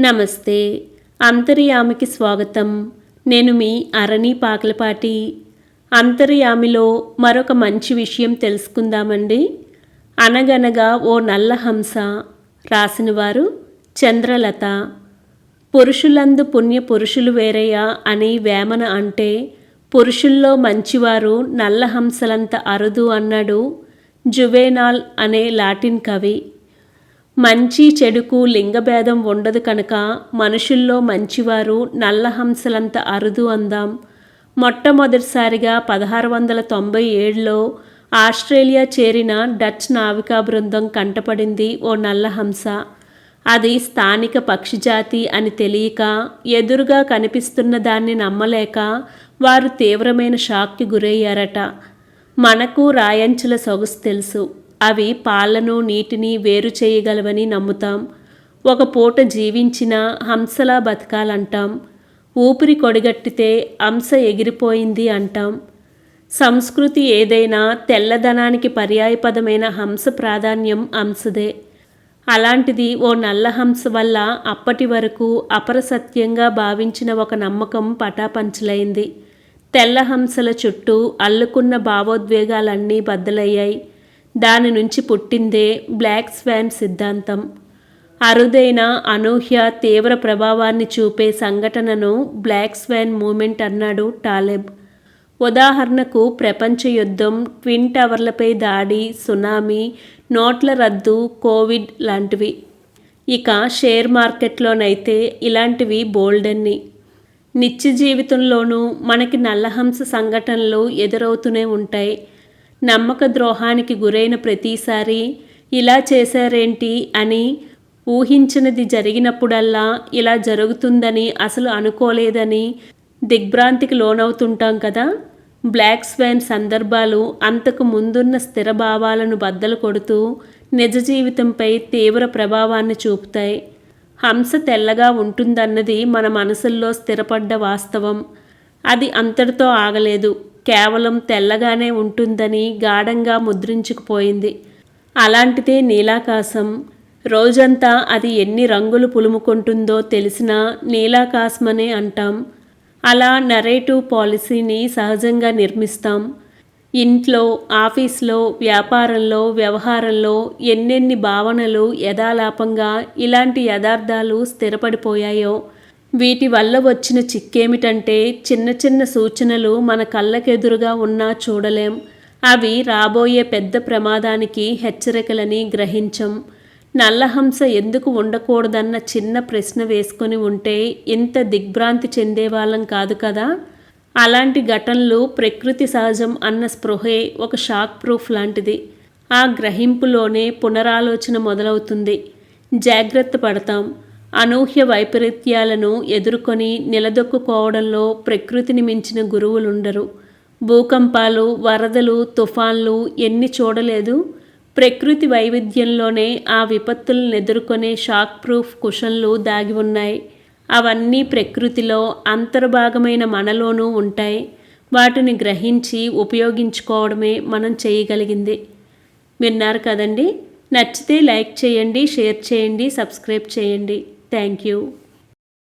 నమస్తే. అంతర్యామికి స్వాగతం. నేను మీ అరణి పాకలపాటి. అంతర్యామిలో మరొక మంచి విషయం తెలుసుకుందామండి. అనగనగా ఓ నల్ల హంస. రాసినవారు చంద్రలత. పురుషులందు పుణ్య పురుషులు వేరయ్యా అని వేమన అంటే, పురుషుల్లో మంచివారు నల్ల హంసలంత అరుదు అన్నాడు జువేనాల్ అనే లాటిన్ కవి. మంచి చెడుకు లింగభేదం ఉండదు కనుక మనుషుల్లో మంచివారు నల్లహంసలంత అరుదు అందాం. మొట్టమొదటిసారిగా 1697లో ఆస్ట్రేలియా చేరిన డచ్ నావికా బృందం కంటపడింది ఓ నల్లహంస. అది స్థానిక పక్షిజాతి అని తెలియక, ఎదురుగా కనిపిస్తున్న దాన్ని నమ్మలేక వారు తీవ్రమైన షాక్కి గురయ్యారట. మనకు రాయంచుల సొగసు తెలుసు. అవి పాలను నీటిని వేరు చేయగలవని నమ్ముతాం. ఒక పూట జీవించిన హంసలా బతకాలంటాం. ఊపిరి కొడిగట్టితే హంస ఎగిరిపోయింది అంటాం. సంస్కృతి ఏదైనా తెల్లదనానికి పర్యాయపదమైన హంస ప్రాధాన్యం హంసదే. అలాంటిది ఓ నల్ల హంస వల్ల అప్పటి వరకు అపరసత్యంగా భావించిన ఒక నమ్మకం పటాపంచలైంది. తెల్ల హంసల చుట్టూ అల్లుకున్న భావోద్వేగాలన్నీ బద్దలయ్యాయి. దాని నుంచి పుట్టిందే బ్లాక్ స్వాన్ సిద్ధాంతం. అరుదైన అనూహ్య తీవ్ర ప్రభావాన్ని చూపే సంఘటనను బ్లాక్ స్వాన్ మూమెంట్ అన్నాడు టాలెబ్. ఉదాహరణకు ప్రపంచ యుద్ధం, ట్విన్ టవర్లపై దాడి, సునామీ, నోట్ల రద్దు, కోవిడ్ లాంటివి. ఇక షేర్ మార్కెట్లోనైతే ఇలాంటివి బోల్డన్ని. నిత్య జీవితంలోనూ మనకి నల్లహంస సంఘటనలు ఎదురవుతూనే ఉంటాయి. నమ్మక ద్రోహానికి గురైన ప్రతిసారి ఇలా చేశారేంటి అని, ఊహించినది జరిగినప్పుడల్లా ఇలా జరుగుతుందని అసలు అనుకోలేదని దిగ్భ్రాంతికి లోనవుతుంటాం కదా. బ్లాక్ స్వాన్ సందర్భాలు అంతకు ముందున్న స్థిర భావాలను బద్దలు కొడుతూ నిజ జీవితంపై తీవ్ర ప్రభావాన్ని చూపుతాయి. హంస తెల్లగా ఉంటుందన్నది మన మనసుల్లో స్థిరపడ్డ వాస్తవం. అది అంతటితో ఆగలేదు. కేవలం తెల్లగానే ఉంటుందని గాఢంగా ముద్రించుకుపోయింది. అలాంటిదే నీలాకాశం. రోజంతా అది ఎన్ని రంగులు పులుముకుంటుందో తెలిసినా నీలాకాశమనే అంటాం. అలా నరేటివ్ పాలసీని సహజంగా నిర్మిస్తాం. ఇంట్లో, ఆఫీస్లో, వ్యాపారంలో, వ్యవహారంలో ఎన్నెన్ని భావనలు యథాలాపంగా ఇలాంటి యథార్థాలు స్థిరపడిపోయాయో. వీటి వల్ల వచ్చిన చిక్కేమిటంటే, చిన్న చిన్న సూచనలు మన కళ్ళకెదురుగా ఉన్నా చూడలేం. అవి రాబోయే పెద్ద ప్రమాదానికి హెచ్చరికలని గ్రహించం. నల్లహంస ఎందుకు ఉండకూడదన్న చిన్న ప్రశ్న వేసుకొని ఉంటే ఇంత దిగ్భ్రాంతి చెందేవాళ్ళం కాదు కదా. అలాంటి ఘటనలు ప్రకృతి సహజం అన్న స్పృహే ఒక షాక్ ప్రూఫ్ లాంటిది. ఆ గ్రహింపులోనే పునరాలోచన మొదలవుతుంది. జాగ్రత్త పడతాం. అనూహ్య వైపరీత్యాలను ఎదుర్కొని నిలదొక్కుకోవడంలో ప్రకృతిని మించిన గురువులుండరు. భూకంపాలు, వరదలు, తుఫాన్లు ఎన్ని చూడలేదు. ప్రకృతి వైవిధ్యంలోనే ఆ విపత్తులను ఎదుర్కొనే షాక్ ప్రూఫ్ కుషన్లు దాగి ఉన్నాయి. అవన్నీ ప్రకృతిలో అంతర్భాగమైన మనలోనూ ఉంటాయి. వాటిని గ్రహించి ఉపయోగించుకోవడమే మనం చేయగలిగింది. విన్నారు కదండి. నచ్చితే లైక్ చేయండి, షేర్ చేయండి, సబ్స్క్రైబ్ చేయండి. Thank you.